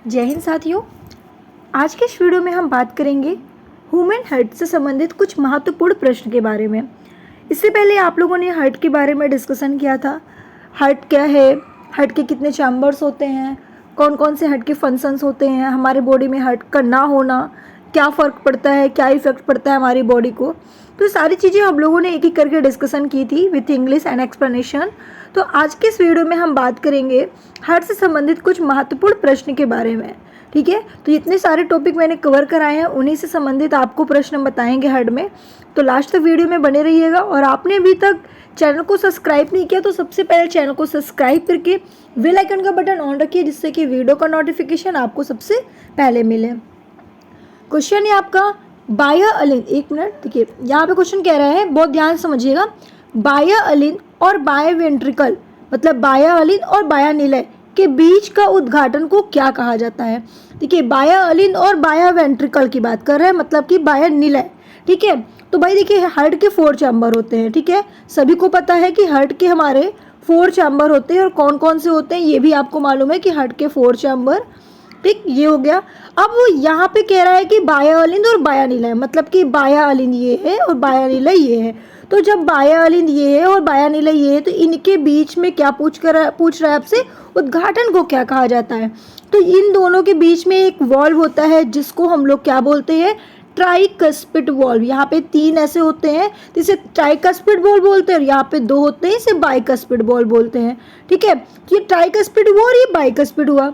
जय हिंद साथियों। आज के इस वीडियो में हम बात करेंगे ह्यूमन हार्ट से संबंधित कुछ महत्वपूर्ण प्रश्न के बारे में। इससे पहले आप लोगों ने हार्ट के बारे में डिस्कशन किया था। हार्ट क्या है, हार्ट के कितने चैम्बर्स होते हैं, कौन कौन से हार्ट के फंक्शंस होते हैं, हमारे बॉडी में हार्ट का ना होना क्या फ़र्क पड़ता है, क्या इफेक्ट पड़ता है हमारी बॉडी को। तो सारी चीज़ें हम लोगों ने एक एक करके डिस्कशन की थी विथ इंग्लिश एंड एक्सप्लेनेशन। तो आज के इस वीडियो में हम बात करेंगे हार्ट से संबंधित कुछ महत्वपूर्ण प्रश्न के बारे में। ठीक है, तो इतने सारे टॉपिक मैंने कवर कराए हैं, उन्हीं से संबंधित आपको प्रश्न बताएंगे हार्ट में। तो लास्ट तक वीडियो में बने रहिएगा। और आपने अभी तक चैनल को सब्सक्राइब नहीं किया तो सबसे पहले चैनल को सब्सक्राइब करके बेल आइकन का बटन ऑन रखिए, जिससे कि वीडियो का नोटिफिकेशन आपको सबसे पहले मिले। क्वेश्चन है आपका बाह्य अलिंद। एक मिनट, देखिए यहाँ पे क्वेश्चन कह रहा है, बहुत ध्यान समझिएगा। बाह्य अलिंद और बाह्य वेंट्रिकल मतलब बाह्य अलिंद और बाह्य निलय के बीच का उद्घाटन को क्या कहा जाता है। देखिए बाह्य अलिंद और बाह्य वेंट्रिकल की बात कर रहे हैं, मतलब कि बाह्य निलय। ठीक है, तो भाई देखिए हार्ट के 4 चैम्बर होते हैं। ठीक है, सभी को पता है कि हार्ट के हमारे 4 चैम्बर होते हैं, और कौन कौन से होते हैं ये भी आपको मालूम है कि हार्ट के 4 चैम्बर। ठीक, ये हो गया। अब वो यहाँ पे कह रहा है कि बाह्य अलिंद और बाह्य निलय, मतलब कि बाह्य अलिंद ये है और बाह्य निलय ये है। तो जब बाह्य अलिंद ये है और बाह्य निलय ये है, तो इनके बीच में क्या पूछ रहा है आपसे, उद्घाटन को क्या कहा जाता है। तो इन दोनों के बीच में एक वॉल्व होता है जिसको हम लोग क्या बोलते हैं, ट्राइकस्पिड वॉल्व। यहाँ पे 3 ऐसे होते हैं, जिसे ट्राइकस्पिड वॉल्व बोलते हैं, और यहाँ पे 2 होते हैं, इसे बाइकस्पिड वॉल्व बोलते हैं। ठीक है, ये ट्राइकस्पिड हुआ और ये बाइकस्पिड हुआ।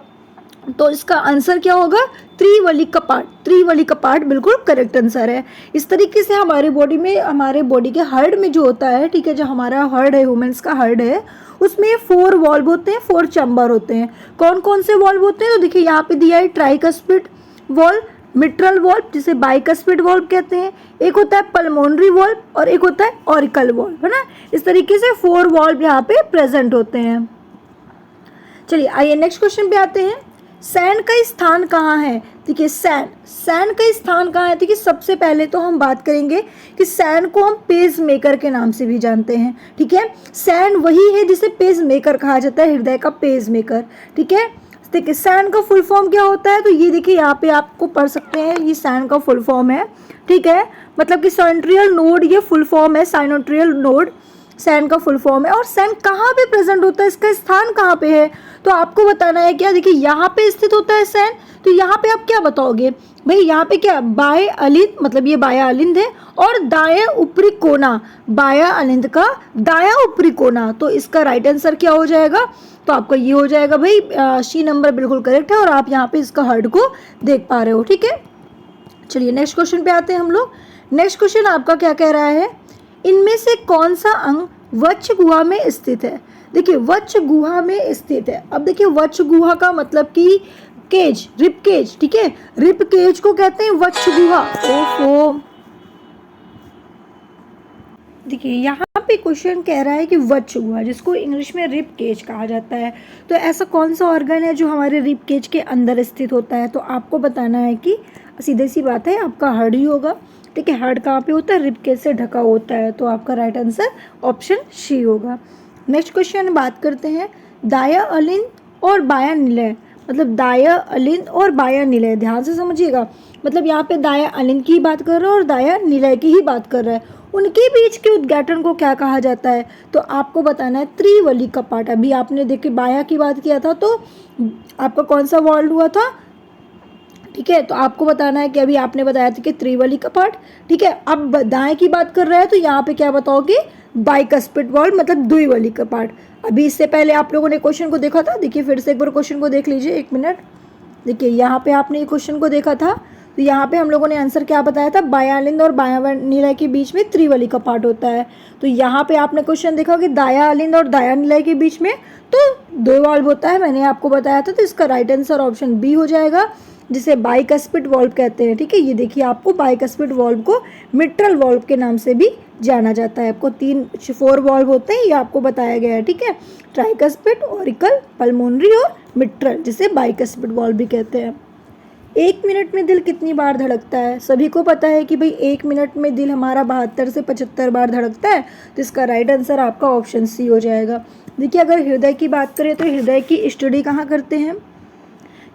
तो इसका आंसर क्या होगा, त्रिवली कपाट। त्रिवली कपाट बिल्कुल करेक्ट आंसर है। इस तरीके से हमारे बॉडी में, हमारे बॉडी के हार्ट में जो होता है, ठीक है, जो हमारा हार्ट है, ह्यूमंस का हार्ट है, उसमें 4 वॉल्व होते हैं, 4 चैम्बर होते हैं। कौन कौन से वॉल्व होते हैं, तो देखिए यहाँ पे दिया है ट्राइकस्पिड वॉल्व, मिट्रल वॉल्व जिसे बाइकस्पिड वॉल्व कहते हैं, एक होता है पल्मोनरी वॉल्व और एक होता है ऑरिकल वॉल्व, है ना। इस तरीके से 4 वॉल्व यहाँ पे प्रेजेंट होते हैं। चलिए आइए नेक्स्ट क्वेश्चन पे आते हैं। सैन का स्थान कहाँ है। देखिए सैन का स्थान कहाँ है। देखिए सबसे पहले तो हम बात करेंगे कि सैन को हम पेस मेकर के नाम से भी जानते हैं। ठीक है, सैन वही है जिसे पेस मेकर कहा जाता है, हृदय का पेस मेकर। ठीक है, देखिए सैन का फुल फॉर्म क्या होता है, तो ये देखिए यहाँ पे आपको पढ़ सकते हैं, ये सैन का फुल फॉर्म है। ठीक है, मतलब कि साइनोट्रियल नोड, ये फुल फॉर्म है, साइनोट्रियल नोड सैन का फुल फॉर्म है। और सैन कहाँ पे प्रेजेंट होता है, इसका स्थान कहाँ पे है, तो आपको बताना है क्या। देखिए यहाँ पे स्थित होता है सैन, तो यहाँ पे आप क्या बताओगे भाई, यहाँ पे क्या बाह्य अलिंद, मतलब ये बाह्य अलिंद है, और दाएं ऊपरी कोना, बाह्य अलिंद का दायां ऊपरी कोना। तो इसका राइट आंसर क्या हो जाएगा, तो आपका ये हो जाएगा भाई सी नंबर बिल्कुल करेक्ट है, और आप यहाँ पे इसका हार्ट को देख पा रहे हो। ठीक है, चलिए नेक्स्ट क्वेश्चन पे आते हैं हम लोग। नेक्स्ट क्वेश्चन आपका क्या कह रहा है, इनमें से कौन सा अंग वक्ष गुहा में स्थित है। देखिए वक्ष गुहा में स्थित है। अब देखिए वक्ष गुहा का मतलब कि केज, रिब केज। ठीक है, रिब केज को कहते हैं वक्ष गुहा। ओहो, देखिए यहाँ पे क्वेश्चन कह रहा है कि वक्ष गुहा, जिसको इंग्लिश में रिब केज कहा जाता है। तो ऐसा कौन सा ऑर्गन है जो हमारे रिब केज के अंदर स्थित होता है, तो आपको बताना है कि सीधी सी बात है, आपका हार्ट ही होगा। ठीक है, हार्ट कहाँ पे होता है, रिब केज से ढका होता है। तो आपका राइट आंसर ऑप्शन सी होगा। नेक्स्ट क्वेश्चन बात करते हैं, दाह्य अलिंद और बाह्य निलय, मतलब दाह्य अलिंद और बाह्य निलय, ध्यान से समझिएगा। मतलब यहाँ पे दाह्य अलिंद की बात कर रहा है और दाह्य निलय की ही बात कर रहा है। उनके बीच के उद्घाटन को क्या कहा जाता है, तो आपको बताना है त्रिवली कपाट। अभी आपने देखिए बाह्य की बात किया था, तो आपका कौन सा वॉल्व हुआ था। ठीक है, तो आपको बताना है कि अभी आपने बताया था कि त्रिवली कपाट। ठीक है, अब दाएं की बात कर रहा है, तो यहाँ पे क्या बताओगे, बाइकस्पिड वॉल्व मतलब द्विवली कपाट। अभी इससे पहले आप लोगों ने क्वेश्चन को देखा था, देखिए फिर से एक बार क्वेश्चन को देख लीजिए, एक मिनट। देखिए यहाँ पे आपने क्वेश्चन को देखा था, तो यहाँ पे हम लोगों ने आंसर क्या बताया था, बाह्य अलिंद और बाह्य निलय के बीच में त्रिवली कपाट होता है। तो यहाँ पे आपने क्वेश्चन देखा कि दाह्य अलिंद और दाह्य निलय के बीच में तो 2 वॉल्व होता है, मैंने आपको बताया था। तो इसका राइट आंसर ऑप्शन बी हो जाएगा, जिसे बाइकस्पिड वॉल्व कहते हैं। ठीक है, ये देखिए आपको बाइकस्पिड वॉल्व को मिट्रल वॉल्व के नाम से भी जाना जाता है। आपको 4 वॉल्व होते हैं, ये आपको बताया गया है। ठीक है, ट्राइकस्पिड, ऑरिकल, पल्मोनरी और मिट्रल, जिसे बाइकस्पिड वॉल्व भी कहते हैं। 1 मिनट में दिल कितनी बार धड़कता है। सभी को पता है कि भाई 1 मिनट में दिल हमारा 72 से 75 बार धड़कता है। तो इसका राइट आंसर आपका ऑप्शन सी हो जाएगा। देखिए अगर हृदय की बात करें तो हृदय की स्टडी कहाँ करते हैं,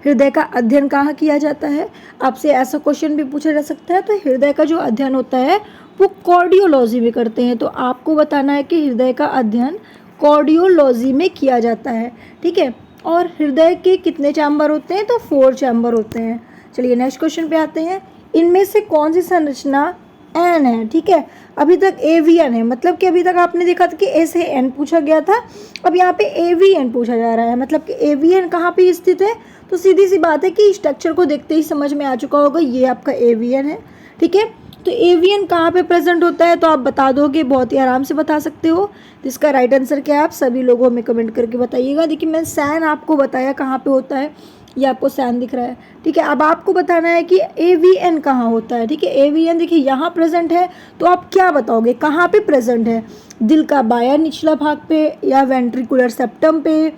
हृदय का अध्ययन कहाँ किया जाता है? आपसे ऐसा क्वेश्चन भी पूछा जा सकता है। तो हृदय का जो अध्ययन होता है वो कार्डियोलॉजी में करते हैं। तो आपको बताना है कि हृदय का अध्ययन कार्डियोलॉजी में किया जाता है, ठीक है। और हृदय के कितने चैम्बर होते हैं? तो 4 चैम्बर होते हैं। चलिए नेक्स्ट क्वेश्चन पे आते हैं। इनमें से कौन सी संरचना एन है? ठीक है, अभी तक एवीएन है, मतलब कि अभी तक आपने देखा था कि ए से एन पूछा गया था, अब यहाँ पे एवीएन पूछा जा रहा है। मतलब कि एवीएन कहाँ पे स्थित है? तो सीधी सी बात है कि स्ट्रक्चर को देखते ही समझ में आ चुका होगा, ये आपका एवीएन है, ठीक है। तो एवीएन कहाँ पे प्रेजेंट होता है? तो आप बता दोगे, बहुत ही आराम से बता सकते हो। तो इसका राइट आंसर क्या है? आप सभी लोगों में कमेंट करके बताइएगा। देखिए मैंने सैन आपको बताया कहाँ पे होता है, ये आपको सैन दिख रहा है, ठीक है। अब आपको बताना है कि एवीएन कहाँ होता है, ठीक है। एवीएन देखिए यहाँ प्रेजेंट है, तो आप क्या बताओगे कहाँ पे प्रेजेंट है? दिल का बायां निचला भाग पे, या वेंट्रिकुलर सेप्टम पे,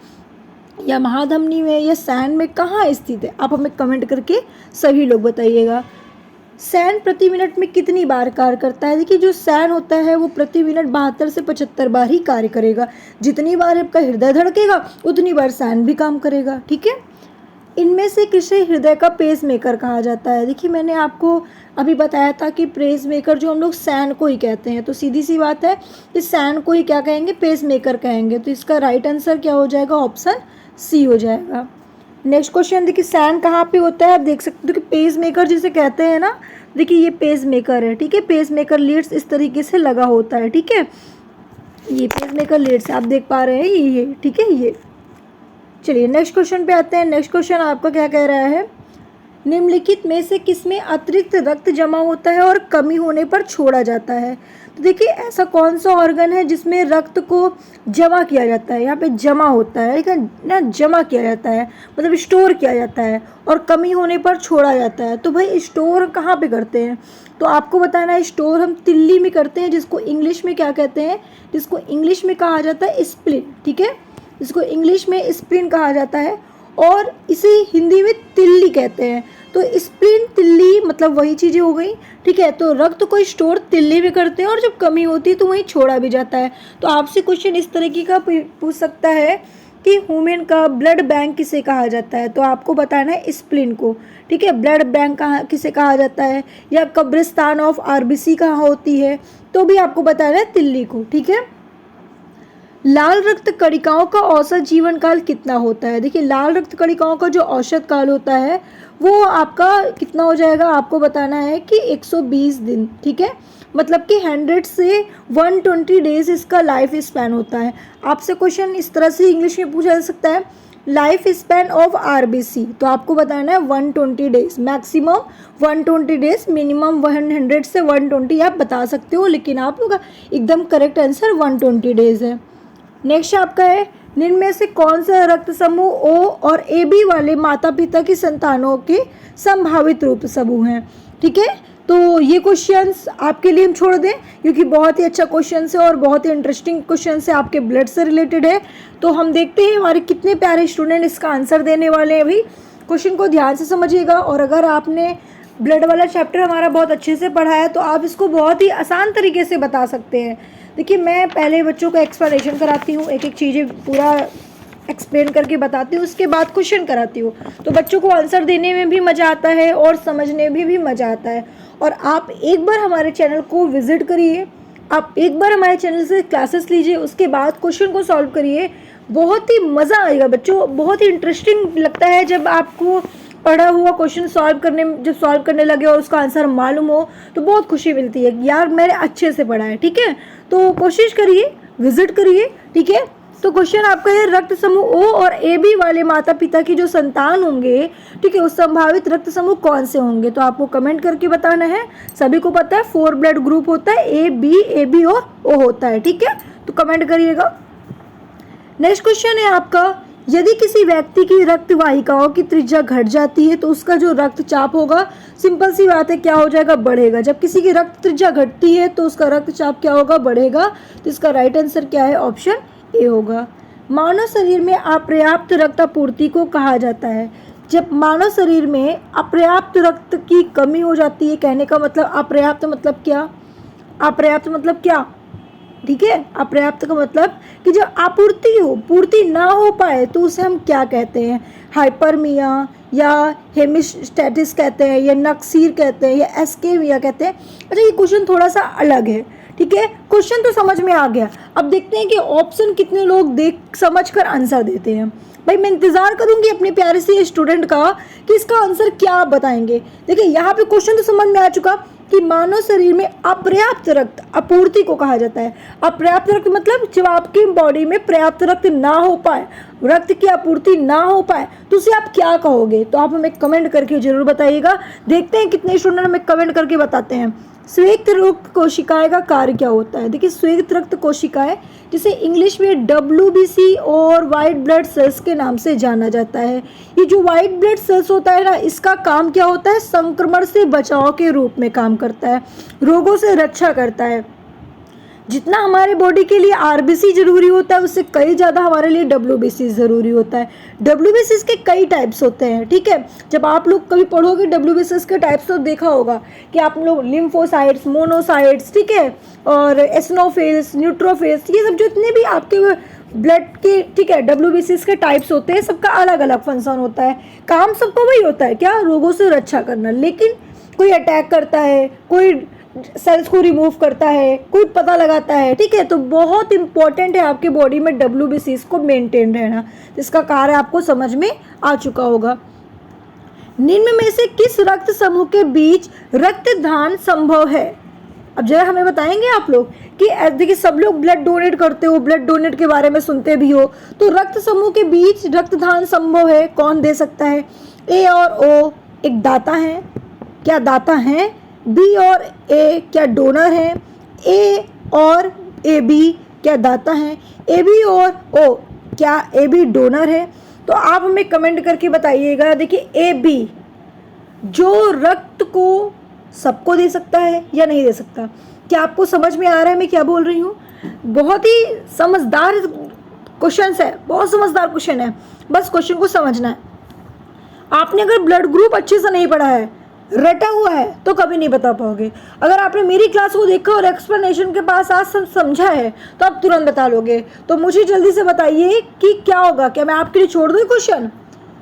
या महाधमनी में, या सैन में, कहाँ स्थित है? आप हमें कमेंट करके सभी लोग बताइएगा। सैन प्रति मिनट में कितनी बार कार्य करता है? देखिए जो सैन होता है वो प्रति मिनट 72 से 75 बार ही कार्य करेगा। जितनी बार आपका हृदय धड़केगा उतनी बार सैन भी काम करेगा, ठीक है। इनमें से किसे हृदय का पेस मेकर कहा जाता है? देखिए मैंने आपको अभी बताया था कि पेस मेकर जो हम लोग सैन को ही कहते हैं, तो सीधी सी बात है कि सैन को ही क्या कहेंगे? पेस मेकर कहेंगे। तो इसका राइट आंसर क्या हो जाएगा? ऑप्शन सी हो जाएगा। नेक्स्ट क्वेश्चन देखिए, सैन कहाँ पे होता है? आप देख सकते हो कि पेस मेकर जिसे कहते हैं ना, देखिए ये पेस मेकर है, ठीक है। पेस मेकर लीड्स इस तरीके से लगा होता है, ठीक है। ये पेस मेकर लीड्स आप देख पा रहे हैं, ये ठीक है ये। चलिए नेक्स्ट क्वेश्चन पे आते हैं। नेक्स्ट क्वेश्चन आपका क्या कह रहा है? निम्नलिखित में से किसमें अतिरिक्त रक्त जमा होता है और कमी होने पर छोड़ा जाता है? तो देखिए ऐसा कौन सा ऑर्गन है जिसमें रक्त को जमा किया जाता है? यहाँ पे जमा होता है, ठीक है ना, जमा किया जाता है मतलब स्टोर किया जाता है, और कमी होने पर छोड़ा जाता है। तो भाई स्टोर कहाँ पे करते हैं? तो आपको बताना है, स्टोर हम तिल्ली में करते हैं, जिसको इंग्लिश में क्या कहते हैं? जिसको इंग्लिश में कहा जाता है स्प्लीन, ठीक है। इसको इंग्लिश में स्प्लीन कहा जाता है और इसे हिंदी में तिल्ली कहते हैं। तो स्प्लीन तिल्ली मतलब वही चीज़ें हो गई, ठीक है। तो रक्त को स्टोर तिल्ली में करते हैं और जब कमी होती है तो वहीं छोड़ा भी जाता है। तो आपसे क्वेश्चन इस तरीके का पूछ सकता है कि ह्यूमन का ब्लड बैंक किसे कहा जाता है? तो आपको बताना है स्प्लीन को, ठीक है। ब्लड बैंक कहाँ किसे कहा जाता है? या कब्रिस्तान ऑफ आरबीसी कहाँ होती है? तो भी आपको बताना है तिल्ली को, ठीक है। लाल रक्त कणिकाओं का औसत जीवन काल कितना होता है? देखिए लाल रक्त कणिकाओं का जो औसत काल होता है वो आपका कितना हो जाएगा? आपको बताना है कि 120 दिन, ठीक है। मतलब कि 100 से 120 डेज इसका लाइफ स्पैन होता है। आपसे क्वेश्चन इस तरह से इंग्लिश में पूछा जा सकता है, लाइफ स्पैन ऑफ आरबीसी, तो आपको बताना है 120 डेज, मैक्सिमम 120 डेज, मिनिमम 100 से 120 आप बता सकते हो, लेकिन आप लोग एकदम करेक्ट आंसर 120 डेज है। नेक्स्ट आपका है, निम्न में से कौन सा रक्त समूह ओ और ए बी वाले माता पिता की संतानों के संभावित रूप समूह हैं? ठीक है, तो ये क्वेश्चंस आपके लिए हम छोड़ दें क्योंकि बहुत ही अच्छा क्वेश्चन है और बहुत ही इंटरेस्टिंग क्वेश्चन है, आपके ब्लड से रिलेटेड है। तो हम देखते हैं हमारे कितने प्यारे स्टूडेंट इसका आंसर देने वाले हैं। भाई क्वेश्चन को ध्यान से समझिएगा, और अगर आपने ब्लड वाला चैप्टर हमारा बहुत अच्छे से पढ़ा है तो आप इसको बहुत ही आसान तरीके से बता सकते हैं। देखिए मैं पहले बच्चों को एक्सप्लेनेशन कराती हूँ, एक एक चीज़ें पूरा एक्सप्लेन करके बताती हूँ, उसके बाद क्वेश्चन कराती हूँ, तो बच्चों को आंसर देने में भी मज़ा आता है और समझने में भी मज़ा आता है। और आप एक बार हमारे चैनल को विज़िट करिए, आप एक बार हमारे चैनल से क्लासेस लीजिए, उसके बाद क्वेश्चन को सॉल्व करिए, बहुत ही मज़ा आएगा बच्चों, बहुत ही इंटरेस्टिंग लगता है जब आपको पढ़ा हुआ क्वेश्चन जब सॉल्व करने लगे और उसका आंसर मालूम हो तो बहुत खुशी मिलती है, यार मैंने अच्छे से पढ़ा है। ठीक है, तो कोशिश करिए, विजिट करिए। ठीक है, तो क्वेश्चन आपका है, रक्त समूह ओ और ए बी वाले माता पिता की जो संतान होंगे, ठीक है, उस संभावित रक्त समूह कौन से होंगे? तो आपको कमेंट करके बताना है। सभी को पता है 4 ब्लड ग्रुप होता है, ए बी और ओ होता है। ठीक है, तो कमेंट करिएगा। नेक्स्ट क्वेश्चन है आपका, यदि किसी व्यक्ति की रक्त वाहिकाओं की त्रिज्या घट जाती है तो उसका जो रक्तचाप होगा, सिंपल सी बात है, क्या हो जाएगा? बढ़ेगा। जब किसी की रक्त त्रिज्या घटती है तो उसका रक्तचाप क्या होगा? बढ़ेगा। तो इसका राइट आंसर क्या है? ऑप्शन ए होगा। मानव शरीर में अपर्याप्त रक्त आपूर्ति को कहा जाता है। जब मानव शरीर में अपर्याप्त रक्त की कमी हो जाती है, कहने का मतलब अपर्याप्त मतलब क्या? अपर्याप्त मतलब क्या? ठीक है। अपर्याप्त का मतलब कि जब आपूर्ति हो, पूर्ति ना हो पाए तो उसे हम क्या कहते हैं, हाइपरमिया या हेमिस्टेटिस कहते हैं या नक्सीर कहते हैं या एस्केमिया कहते हैं। अच्छा, ये क्वेश्चन थोड़ा सा अलग है, ठीक है। क्वेश्चन तो समझ में आ गया, अब देखते हैं कि ऑप्शन कितने लोग देख समझ कर आंसर देते हैं। भाई मैं इंतजार करूंगी अपने प्यारे से स्टूडेंट का कि इसका आंसर क्या बताएंगे। देखिए यहाँ पे क्वेश्चन तो समझ में आ चुका कि मानव शरीर में अपर्याप्त रक्त आपूर्ति को कहा जाता है। अपर्याप्त रक्त मतलब जब आपकी बॉडी में पर्याप्त रक्त ना हो पाए, रक्त की आपूर्ति ना हो पाए, तो उसे आप क्या कहोगे। तो आप हमें कमेंट करके जरूर बताइएगा। देखते हैं कितने स्टूडेंट हमें कमेंट करके बताते हैं। श्वेत रक्त कोशिकाएं का कार्य क्या होता है। देखिए श्वेत रक्त कोशिकाएं जिसे इंग्लिश में WBC और वाइट ब्लड सेल्स के नाम से जाना जाता है। ये जो वाइट ब्लड सेल्स होता है ना, इसका काम क्या होता है, संक्रमण से बचाव के रूप में काम करता है, रोगों से रक्षा करता है। जितना हमारे बॉडी के लिए RBC जरूरी होता है उससे कई ज़्यादा हमारे लिए WBC ज़रूरी होता है। WBC के कई टाइप्स होते हैं, ठीक है। जब आप लोग कभी पढ़ोगे WBC के टाइप्स तो देखा होगा कि आप लोग लिम्फोसाइट्स, मोनोसाइट्स, ठीक है, और एसिनोफिल्स, न्यूट्रोफिल्स, ये सब जो इतने भी आपके ब्लड के, ठीक है, WBC के टाइप्स होते हैं, सबका अलग अलग फंक्शन होता है। काम सबको वही होता है, क्या, रोगों से रक्षा करना। लेकिन कोई अटैक करता है, कोई सेल्स को रिमूव करता है, कोई पता लगाता है, ठीक है। तो बहुत इंपॉर्टेंट है आपके बॉडी में WBC को मेंटेन रहना, जिसका कार्य आपको समझ में आ चुका होगा। निम्न में से किस रक्त समूह के बीच रक्तदान संभव है। अब जरा हमें बताएंगे आप लोग कि देखिए सब लोग ब्लड डोनेट करते हो, ब्लड डोनेट के बारे में सुनते भी हो, तो रक्त समूह के बीच रक्तदान संभव है, कौन दे सकता है। A और O एक दाता है, क्या दाता हैं। B और A क्या डोनर हैं। A और AB क्या दाता हैं। AB और O क्या AB डोनर है। तो आप हमें कमेंट करके बताइएगा। देखिए AB जो रक्त को सबको दे सकता है या नहीं दे सकता। क्या आपको समझ में आ रहा है मैं क्या बोल रही हूँ। बहुत ही समझदार क्वेश्चन है, बहुत समझदार क्वेश्चन है, बस क्वेश्चन को समझना है। आपने अगर ब्लड ग्रुप अच्छे से नहीं पढ़ा है, रटा हुआ है, तो कभी नहीं बता पाओगे। अगर आपने मेरी क्लास को देखा और एक्सप्लेनेशन के पास आज सब समझा है तो आप तुरंत बता लोगे। तो मुझे जल्दी से बताइए कि क्या होगा। क्या मैं आपके लिए छोड़ दूँ क्वेश्चन,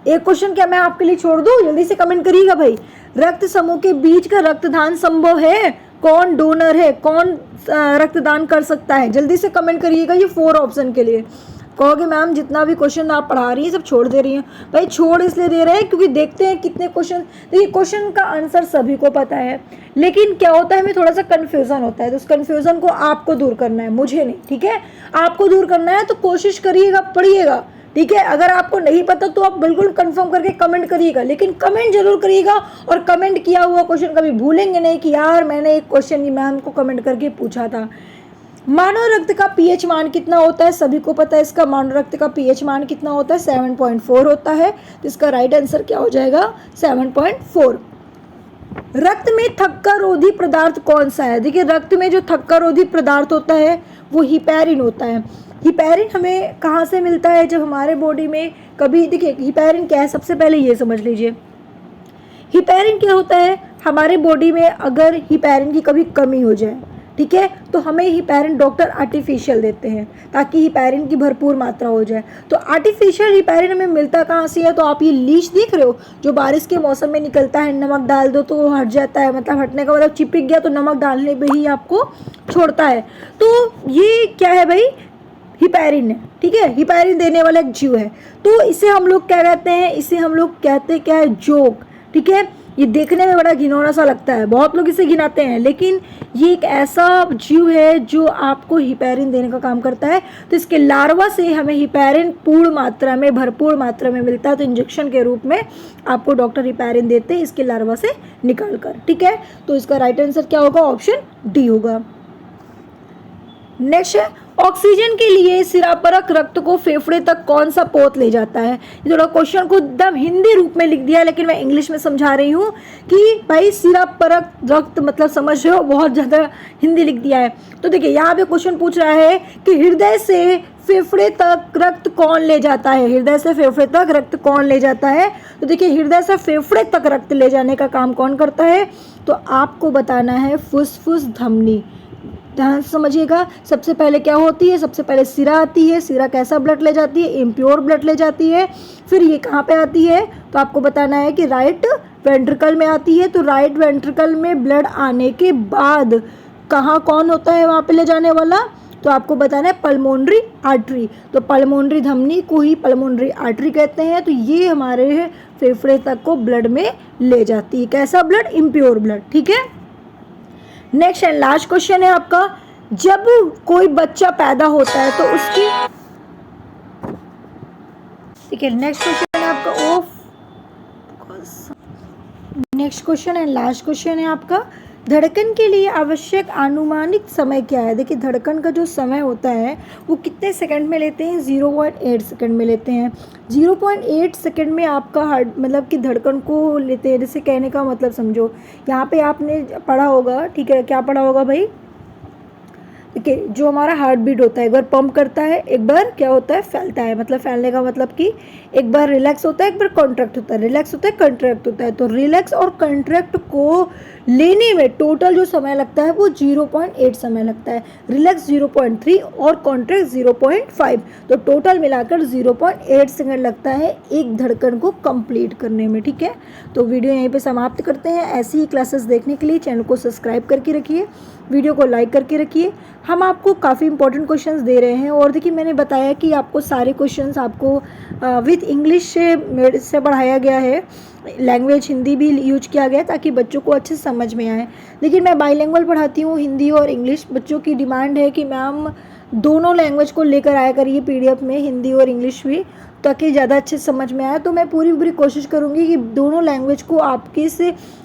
एक क्वेश्चन क्या मैं आपके लिए छोड़ दूँ। जल्दी से कमेंट करिएगा भाई। रक्त समूह के बीच का रक्तदान संभव है, कौन डोनर है, कौन रक्तदान कर सकता है। जल्दी से कमेंट करिएगा ये 4 ऑप्शन के लिए। कहोगे मैम जितना भी क्वेश्चन आप पढ़ा रही हैं सब छोड़ दे रही हैं। भाई छोड़ इसलिए दे रहे हैं क्योंकि देखते हैं कितने क्वेश्चन। देखिए क्वेश्चन का आंसर सभी को पता है, लेकिन क्या होता है हमें थोड़ा सा कन्फ्यूज़न होता है। तो उस कन्फ्यूज़न को आपको दूर करना है, मुझे नहीं, ठीक है। आपको दूर करना है तो कोशिश करिएगा, पढ़िएगा, ठीक है। अगर आपको नहीं पता तो आप बिल्कुल कंफर्म करके कमेंट करिएगा, लेकिन कमेंट जरूर करिएगा। और कमेंट किया हुआ क्वेश्चन कभी भूलेंगे नहीं कि यार मैंने एक क्वेश्चन मैम को कमेंट करके पूछा था। मानव रक्त का pH मान कितना होता है, सभी को पता है इसका। मानव रक्त का pH मान कितना होता है, 7.4 होता है। तो इसका राइट आंसर क्या हो जाएगा, 7.4। रक्त में थक्का रोधी पदार्थ कौन सा है। देखिए रक्त में जो थक्का रोधी पदार्थ होता है वो हिपैरिन होता है। हिपैरिन हमें कहाँ से मिलता है, जब हमारे बॉडी में कभी, देखिए हिपैरिन क्या है, सबसे पहले ये समझ लीजिए। हिपैरिन क्या होता है, हमारे बॉडी में अगर हिपैरिन की कभी कमी हो जाए, ठीक है, तो हमें हिपैरिन डॉक्टर आर्टिफिशियल देते हैं ताकि हिपैरिन की भरपूर मात्रा हो जाए। तो आर्टिफिशियल हिपैरिन हमें मिलता कहाँ से है, तो आप ये लीच देख रहे हो जो बारिश के मौसम में निकलता है, नमक डाल दो तो हट जाता है, मतलब हटने का मतलब चिपक गया तो नमक डालने पे ही आपको छोड़ता है। तो ये क्या है भाई, हिपैरिन है, ठीक है। हिपैरिन देने वाला एक जीव है। तो इसे हम लोग क्या कहते हैं, इसे हम लोग कहते हैं क्या है, जोक, ठीक है। ये देखने में बड़ा घिनौना सा लगता है, बहुत लोग इसे घिनाते हैं, लेकिन ये एक ऐसा जीव है जो आपको हिपैरिन देने का काम करता है। तो इसके लार्वा से हमें हिपैरिन पूर्ण मात्रा में, भरपूर मात्रा में मिलता है। तो इंजेक्शन के रूप में आपको डॉक्टर हिपैरिन देते हैं इसके लार्वा से निकाल कर, ठीक है। तो इसका राइट आंसर क्या होगा, ऑप्शन डी होगा। नेक्स्ट है, ऑक्सीजन के लिए सिरापरक रक्त को फेफड़े तक कौन सा पोत ले जाता है। ये थोड़ा क्वेश्चन को एकदम हिंदी रूप में लिख दिया है, लेकिन मैं इंग्लिश में समझा रही हूँ कि भाई सिरापरक रक्त मतलब समझ रहे हो, बहुत ज़्यादा हिंदी लिख दिया है। तो देखिए यहाँ पे क्वेश्चन पूछ रहा है कि हृदय से फेफड़े तक रक्त कौन ले जाता है। हृदय से फेफड़े तक रक्त कौन ले जाता है। तो देखिए हृदय से फेफड़े तक रक्त ले जाने का काम कौन करता है, तो आपको बताना है फुसफुस धमनी। ध्यान से समझिएगा। सबसे पहले क्या होती है, सबसे पहले सिरा आती है। सिरा कैसा ब्लड ले जाती है, इम्प्योर ब्लड ले जाती है। फिर ये कहाँ पे आती है, तो आपको बताना है कि राइट वेंट्रिकल में आती है। तो राइट वेंट्रिकल में ब्लड आने के बाद कहाँ कौन होता है वहाँ पे ले जाने वाला, तो आपको बताना है पल्मोनरी आर्टरी। तो पल्मोनरी धमनी को ही पल्मोनरी आर्टरी कहते हैं। तो ये हमारे फेफड़े तक को ब्लड में ले जाती है। कैसा ब्लड, इम्प्योर ब्लड। ठीक है, नेक्स्ट एंड लास्ट क्वेश्चन है आपका, जब कोई बच्चा पैदा होता है तो उसकी, ठीक है, नेक्स्ट क्वेश्चन है आपका next question and last question है आपका, धड़कन के लिए आवश्यक अनुमानित समय क्या है। देखिए धड़कन का जो समय होता है वो कितने सेकंड में लेते हैं, 0.8 सेकंड में लेते हैं। 0.8 सेकंड में आपका हार्ट मतलब कि धड़कन को लेते हैं। जैसे कहने का मतलब समझो, यहाँ पे आपने पढ़ा होगा, ठीक है, क्या पढ़ा होगा भाई, देखिए जो हमारा हार्ट बीट होता है, एक बार पंप करता है, एक बार क्या होता है, फैलता है। मतलब फैलने का मतलब कि एक बार रिलैक्स होता है, एक बार कॉन्ट्रैक्ट होता है, रिलैक्स होता है, कॉन्ट्रैक्ट होता है। तो रिलैक्स और कॉन्ट्रैक्ट को लेने में टोटल जो समय लगता है वो 0.8 समय लगता है। रिलैक्स 0.3 और कॉन्ट्रैक्ट 0.5, तो टोटल मिलाकर 0.8 सेकंड लगता है एक धड़कन को कंप्लीट करने में। ठीक है, तो वीडियो यहीं पे समाप्त करते हैं। ऐसी ही क्लासेस देखने के लिए चैनल को सब्सक्राइब करके रखिए, वीडियो को लाइक करके रखिए। हम आपको काफ़ी इंपॉर्टेंट क्वेश्चंस दे रहे हैं, और देखिए मैंने बताया कि आपको सारे क्वेश्चंस आपको विथ इंग्लिश से पढ़ाया गया है। लैंग्वेज हिंदी भी यूज किया गया है ताकि बच्चों को अच्छे समझ में आए। लेकिन मैं बाईलिंगुअल पढ़ाती हूँ, हिंदी और इंग्लिश। बच्चों की डिमांड है कि मैम दोनों लैंग्वेज को लेकर आया करिए पीडीएफ में, हिंदी और इंग्लिश भी, ताकि ज़्यादा अच्छे समझ में आए। तो मैं पूरी कोशिश करूँगी कि दोनों लैंग्वेज को आपके इस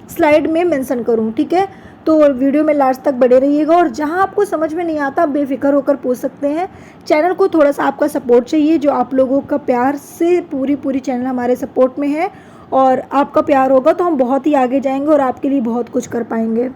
स्लाइड में मेंशन करूँ। ठीक है, तो वीडियो में लास्ट तक बने रहिएगा, और जहां आपको समझ में नहीं आता बेफिक्र होकर पूछ सकते हैं। चैनल को थोड़ा सा आपका सपोर्ट चाहिए, जो आप लोगों का प्यार से पूरी चैनल हमारे सपोर्ट में है, और आपका प्यार होगा तो हम बहुत ही आगे जाएंगे और आपके लिए बहुत कुछ कर पाएंगे।